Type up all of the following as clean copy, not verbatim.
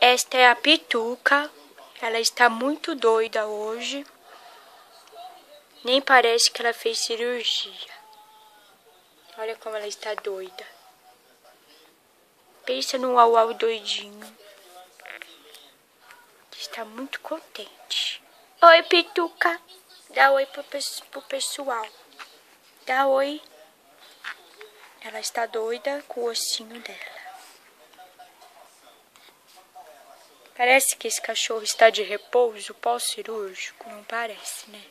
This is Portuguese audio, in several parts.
Esta é a Pituca. Ela está muito doida hoje. Nem parece que ela fez cirurgia. Olha como ela está doida. Pensa no uau-uau doidinho. Está muito contente. Oi, Pituca. Dá oi pro pessoal. Dá oi. Ela está doida com o ossinho dela. Parece que esse cachorro está de repouso pós-cirúrgico. Não parece, né?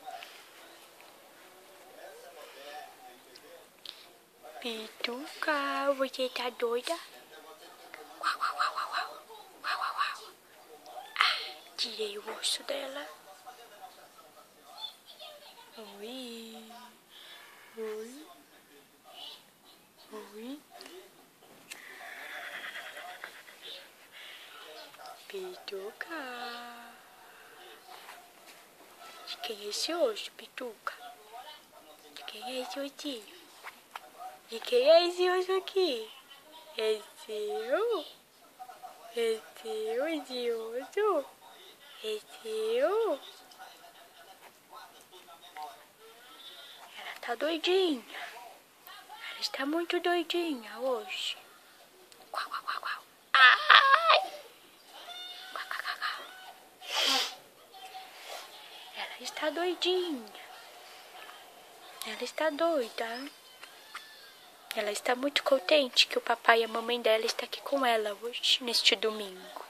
Pituca, você tá doida? Uau, uau, uau, uau, uau. Uau, uau, uau. Ah, tirei o osso dela. Oi. Oi. Oi. Pituca. De quem é esse osso, Pituca? De quem é esse ossinho? De quem é esse osso aqui? É seu? É seu esse osso? É seu? Ela tá doidinha. Ela está muito doidinha hoje. Uau, uau, uau, uau. Ai! Uau, uau, uau, uau. Ela está doidinha. Ela está doida. Ela está muito contente que o papai e a mamãe dela estão aqui com ela hoje, neste domingo.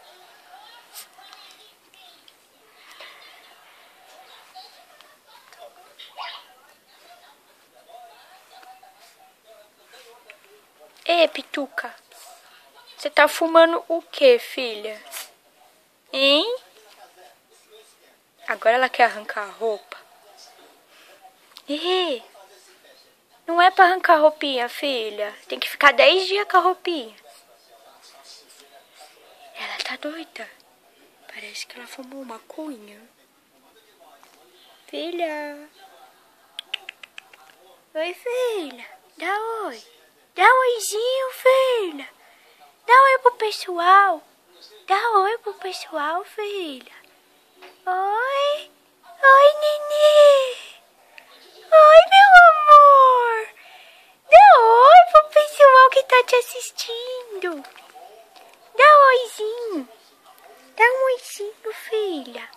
Ei, Pituca, você tá fumando o quê, filha? Hein? Agora ela quer arrancar a roupa. Ih, não é pra arrancar a roupinha, filha. Tem que ficar 10 dias com a roupinha. Ela tá doida. Parece que ela fumou maconha. Filha. Oi, filha. Dá oi. Dá oizinho, filha. Dá oi pro pessoal. Dá oi pro pessoal, filha. Oi. Oi, nenê. Oi, meu amor. Dá oi pro pessoal que tá te assistindo. Dá oizinho. Dá um oizinho, filha.